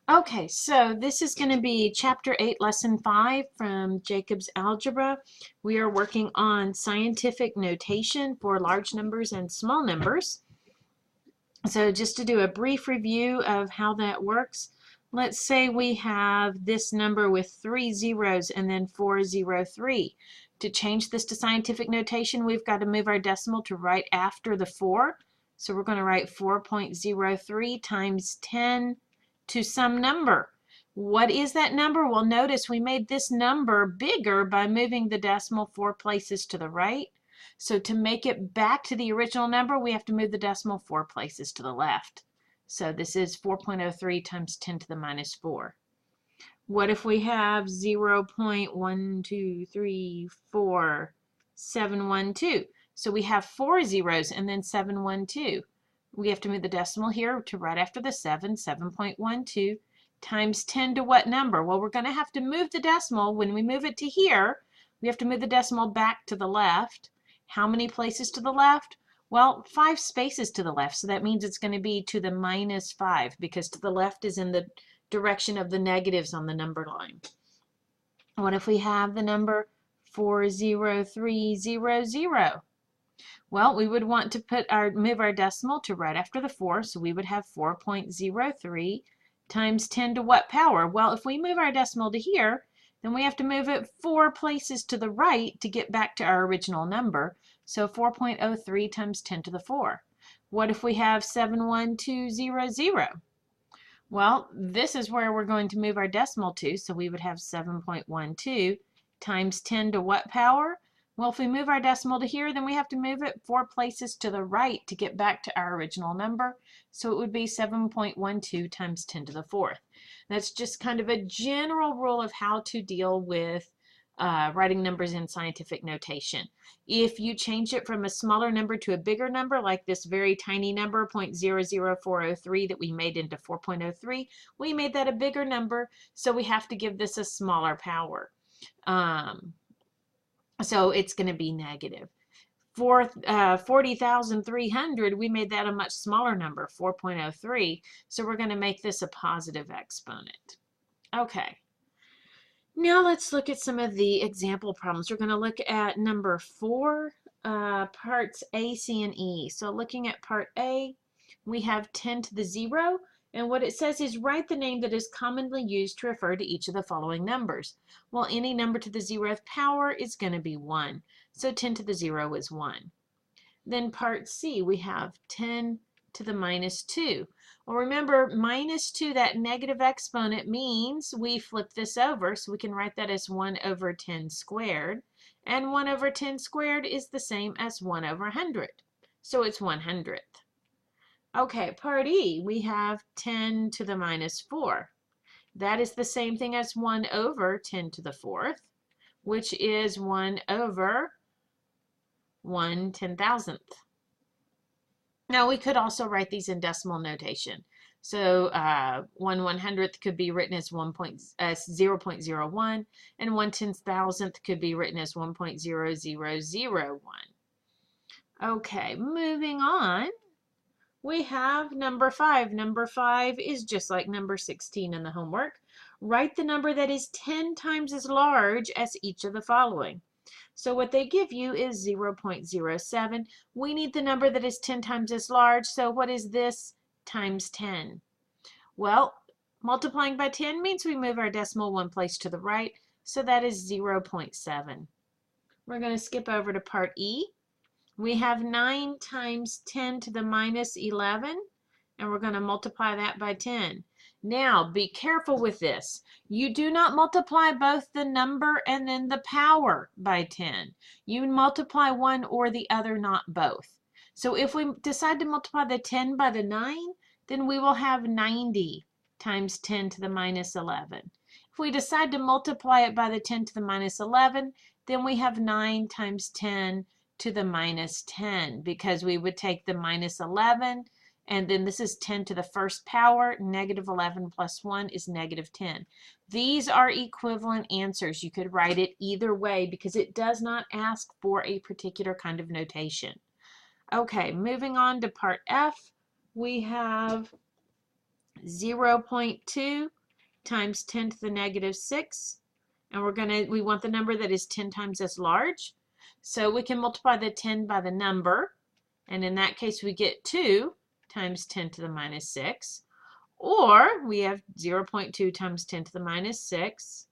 Okay, so this is going to be Chapter 8, Lesson 5 from Jacob's Algebra. We are working on scientific notation for large numbers and small numbers. So just to do a brief review of how that works, let's say we have this number with 3 zeros and then 403. To change this to scientific notation, we've got to move our decimal to right after the 4. So we're going to write 4.03 times 10 to some number. What is that number? Well, notice we made this number bigger by moving the decimal 4 places to the right. So to make it back to the original number, we have to move the decimal 4 places to the left. So this is 4.03 times 10 to the minus 4. What if we have 0.1234712? So we have 4 zeros and then 712. We have to move the decimal here to right after the 7.12 times 10 to what number? Well, we're going to have to move the decimal. When we move it to here, we have to move the decimal back to the left. How many places to the left? Well, 5 spaces to the left. So that means it's going to be to the minus 5 because to the left is in the direction of the negatives on the number line. What if we have the number 40300? Well, we would want to move our decimal to right after the 4, so we would have 4.03 times 10 to what power? Well, if we move our decimal to here, then we have to move it 4 places to the right to get back to our original number. So 4.03 times 10 to the 4. What if we have 71200? Well, this is where we're going to move our decimal to, so we would have 7.12 times 10 to what power? Well, if we move our decimal to here, then we have to move it 4 places to the right to get back to our original number. So it would be 7.12 times 10 to the 4th. That's just kind of a general rule of how to deal with writing numbers in scientific notation. If you change it from a smaller number to a bigger number, like this very tiny number, 0.00403 that we made into 4.03, we made that a bigger number, so we have to give this a smaller power. So it's going to be negative. For 40,300, we made that a much smaller number, 4.03, so we're going to make this a positive exponent. Okay. Now let's look at some of the example problems. We're going to look at number 4, parts A, C, and E. So looking at part A, we have 10 to the 0, and what it says is write the name that is commonly used to refer to each of the following numbers. Well, any number to the 0th power is going to be 1, so 10 to the 0 is 1. Then part C, we have 10 to the minus 2. Well, remember, minus 2, that negative exponent means we flip this over, so we can write that as 1 over 10 squared. And 1 over 10 squared is the same as 1 over 100. So it's 100th. Okay, part E, we have 10 to the minus 4. That is the same thing as 1 over 10 to the 4th, which is 1 over 1/10,000th. Now we could also write these in decimal notation. So 1/100th could be written as 0.01, and 1/10,000th could be written as 1.0001. Okay, moving on. We have number 5. Number 5 is just like number 16 in the homework. Write the number that is 10 times as large as each of the following. So what they give you is 0.07. We need the number that is 10 times as large. So what is this times 10? Well, multiplying by 10 means we move our decimal 1 place to the right. So that is 0.7. We're going to skip over to part E. We have 9 times 10 to the minus 11, and we're going to multiply that by 10. Now, be careful with this. You do not multiply both the number and then the power by 10. You multiply one or the other, not both. So if we decide to multiply the 10 by the 9, then we will have 90 times 10 to the minus 11. If we decide to multiply it by the 10 to the minus 11, then we have 9 times 10 to the minus 10, because we would take the minus 11, and then this is 10 to the first power. Negative 11 plus 1 is negative 10. These are equivalent answers. You could write it either way because it does not ask for a particular kind of notation. Okay, moving on to part F, we have 0.2 times 10 to the negative 6. And we want the number that is 10 times as large. So we can multiply the 10 by the number. And in that case, we get 2 times 10 to the minus 6. Or we have 0.2 times 10 to the minus 6.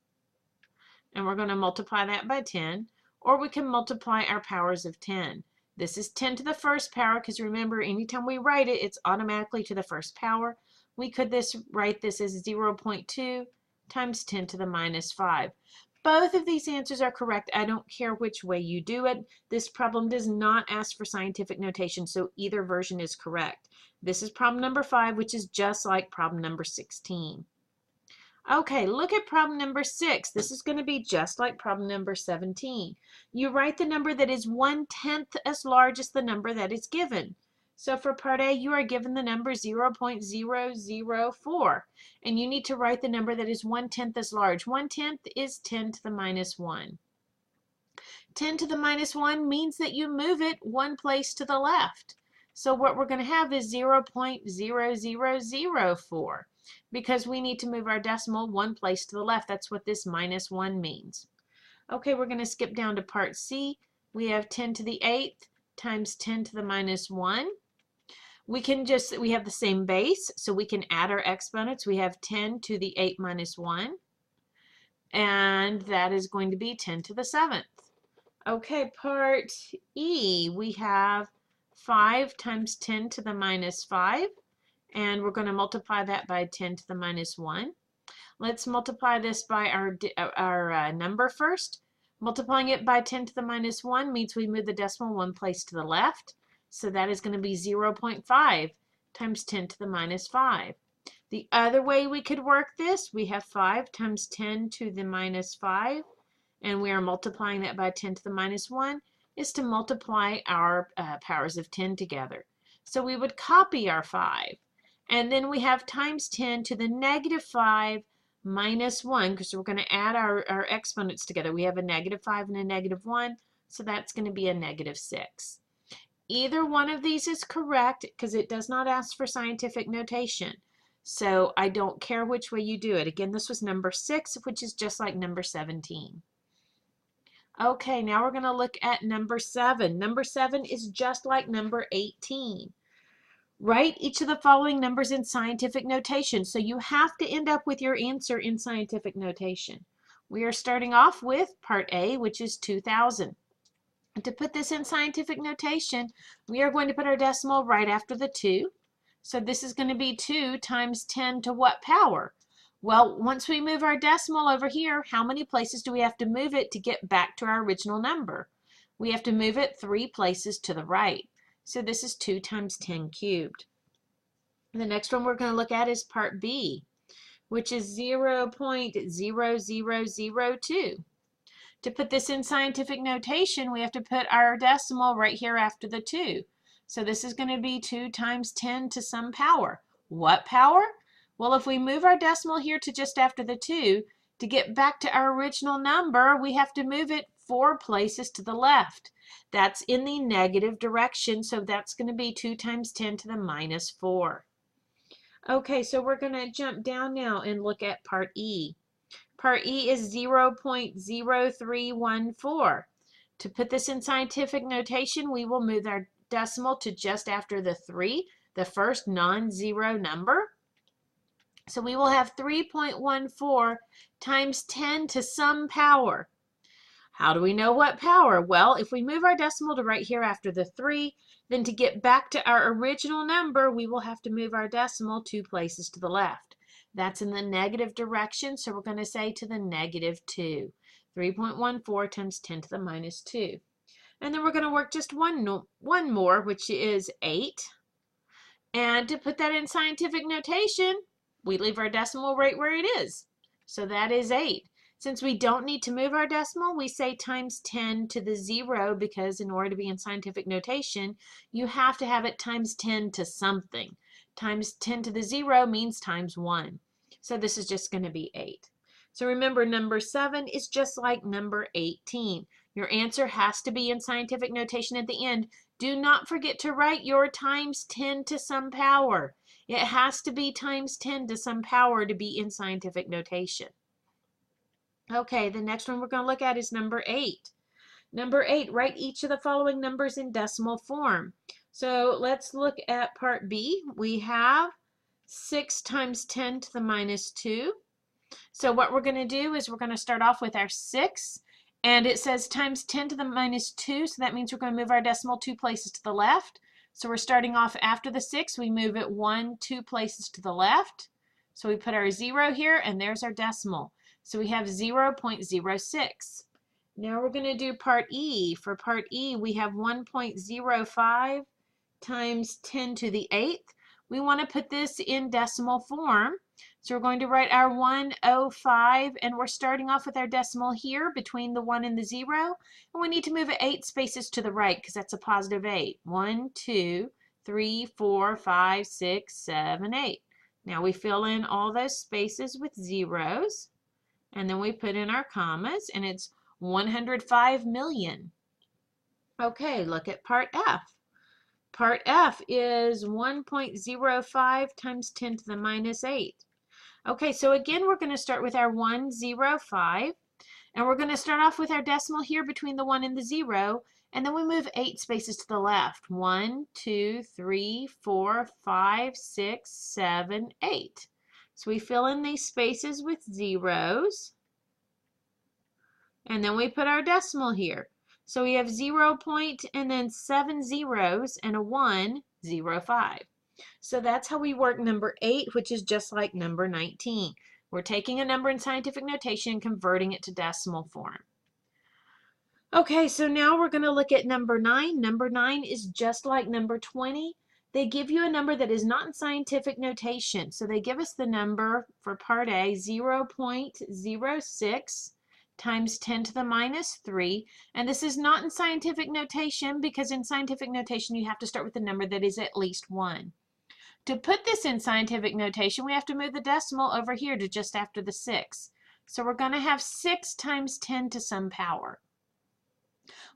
And we're going to multiply that by 10. Or we can multiply our powers of 10. This is 10 to the first power, because remember, anytime we write it, it's automatically to the first power. We could write this as 0.2 times 10 to the minus 5. Both of these answers are correct. I don't care which way you do it. This problem does not ask for scientific notation, so either version is correct. This is problem number 5, which is just like problem number 16. Okay, look at problem number 6. This is going to be just like problem number 17. You write the number that is 1/10 as large as the number that is given. So for part A, you are given the number 0.004, and you need to write the number that is 1/10 as large. 1/10 is 10 to the minus 1. 10 to the minus 1 means that you move it one place to the left. So what we're going to have is 0.0004. Because we need to move our decimal one place to the left. That's what this minus 1 means. Okay, we're going to skip down to part C. We have 10 to the 8th times 10 to the minus 1. We have the same base, so we can add our exponents. We have 10 to the 8 minus 1, and that is going to be 10 to the 7th. Okay, part E, we have 5 times 10 to the minus 5. And we're going to multiply that by 10 to the minus 1. Let's multiply this by our number first. Multiplying it by 10 to the minus 1 means we move the decimal one place to the left. So that is going to be 0.5 times 10 to the minus 5. The other way we could work this, we have 5 times 10 to the minus 5. And we are multiplying that by 10 to the minus 1 is to multiply our powers of 10 together. So we would copy our 5. And then we have times 10 to the negative 5 minus 1, because we're going to add our exponents together. We have a negative 5 and a negative 1, so that's going to be a negative 6. Either one of these is correct, because it does not ask for scientific notation. So I don't care which way you do it. Again, this was number 6, which is just like number 17. Okay, now we're going to look at number 7. Number 7 is just like number 18. Write each of the following numbers in scientific notation. So you have to end up with your answer in scientific notation. We are starting off with part A, which is 2,000. To put this in scientific notation, we are going to put our decimal right after the 2. So this is going to be 2 times 10 to what power? Well, once we move our decimal over here, how many places do we have to move it to get back to our original number? We have to move it 3 places to the right. So this is 2 times 10 cubed. The next one we're going to look at is part B, which is 0.0002. To put this in scientific notation, we have to put our decimal right here after the 2. So this is going to be 2 times 10 to some power. What power? Well, if we move our decimal here to just after the 2, to get back to our original number, we have to move it 4 places to the left. That's in the negative direction, so that's going to be 2 times 10 to the minus 4. Okay, so we're going to jump down now and look at part E. Part E is 0.0314. To put this in scientific notation, we will move our decimal to just after the 3, the first non-zero number. So we will have 3.14 times 10 to some power. How do we know what power? Well, if we move our decimal to right here after the 3, then to get back to our original number, we will have to move our decimal 2 places to the left. That's in the negative direction, so we're going to say to the negative 2. 3.14 times 10 to the minus 2. And then we're going to work just one more, which is 8. And to put that in scientific notation, we leave our decimal right where it is. So that is 8. Since we don't need to move our decimal, we say times 10 to the 0, because in order to be in scientific notation, you have to have it times 10 to something. Times 10 to the 0 means times 1. So this is just going to be 8. So remember, number 7 is just like number 18. Your answer has to be in scientific notation at the end. Do not forget to write your times 10 to some power. It has to be times 10 to some power to be in scientific notation. Okay, the next one we're going to look at is number 8. Number 8, write each of the following numbers in decimal form. So let's look at part B. We have 6 times 10 to the minus 2. So what we're going to do is we're going to start off with our 6, and it says times 10 to the minus 2, so that means we're going to move our decimal 2 places to the left. So we're starting off after the 6, we move it 1, 2 places to the left. So we put our 0 here, and there's our decimal. So we have 0.06. Now we're going to do part E. For part E, we have 1.05 times 10 to the 8th. We want to put this in decimal form. So we're going to write our 105, and we're starting off with our decimal here between the 1 and the 0. And we need to move it 8 spaces to the right because that's a positive 8. 1, 2, 3, 4, 5, 6, 7, 8. Now we fill in all those spaces with zeros, and then we put in our commas, and it's 105 million. Okay, look at part F. Part F is 1.05 times 10 to the minus 8. Okay, so again, we're going to start with our 105, and we're going to start off with our decimal here between the 1 and the 0, and then we move 8 spaces to the left. 1, 2, 3, 4, 5, 6, 7, 8. So we fill in these spaces with zeros, and then we put our decimal here. So we have 0 point and then 7 zeros and a 1, 0, 5. So that's how we work number 8, which is just like number 19. We're taking a number in scientific notation and converting it to decimal form. Okay, so now we're going to look at number 9. Number 9 is just like number 20. They give you a number that is not in scientific notation. So they give us the number for part A, 0.06 times 10 to the minus 3. And this is not in scientific notation because in scientific notation you have to start with a number that is at least 1. To put this in scientific notation, we have to move the decimal over here to just after the 6. So we're going to have 6 times 10 to some power.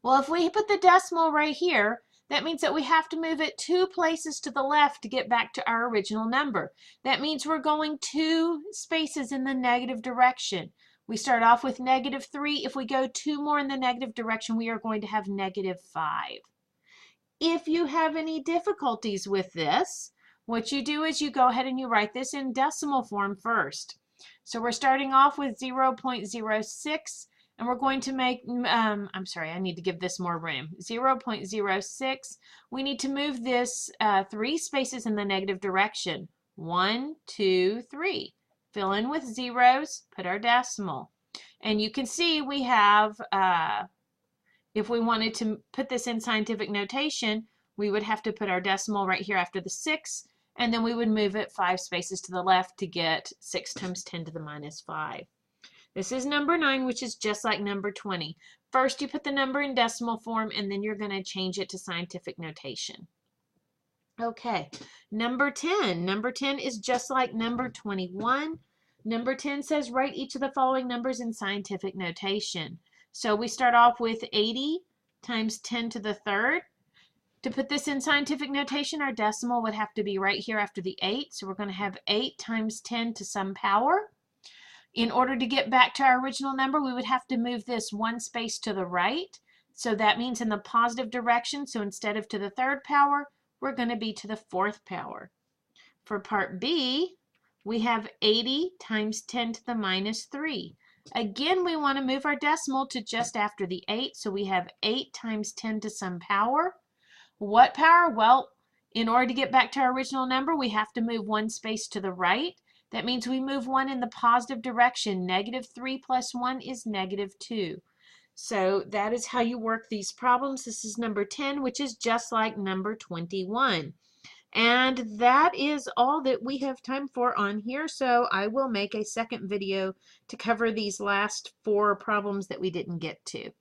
Well, if we put the decimal right here, that means that we have to move it 2 places to the left to get back to our original number. That means we're going 2 spaces in the negative direction. We start off with -3. If we go 2 more in the negative direction, we are going to have -5. If you have any difficulties with this, what you do is you go ahead and you write this in decimal form first. So we're starting off with 0.06, and we're going to make, I'm sorry, I need to give this more room. 0.06, we need to move this 3 spaces in the negative direction. 1, 2, 3. Fill in with zeros, put our decimal. And you can see we have, if we wanted to put this in scientific notation, we would have to put our decimal right here after the 6, and then we would move it 5 spaces to the left to get 6 times 10 to the minus 5. This is number 9, which is just like number 20. First, you put the number in decimal form, and then you're going to change it to scientific notation. Okay, number 10. Number 10 is just like number 21. Number 10 says write each of the following numbers in scientific notation. So we start off with 80 times 10 to the 3rd. To put this in scientific notation, our decimal would have to be right here after the 8. So we're going to have 8 times 10 to some power. In order to get back to our original number, we would have to move this 1 space to the right. So that means in the positive direction. So instead of to the 3rd power, we're going to be to the 4th power. For part B, we have 80 times 10 to the minus 3. Again, we want to move our decimal to just after the 8. So we have 8 times 10 to some power. What power? Well, in order to get back to our original number, we have to move 1 space to the right. That means we move 1 in the positive direction. -3 plus 1 is -2. So that is how you work these problems. This is number 10, which is just like number 21. And that is all that we have time for on here. So I will make a second video to cover these last 4 problems that we didn't get to.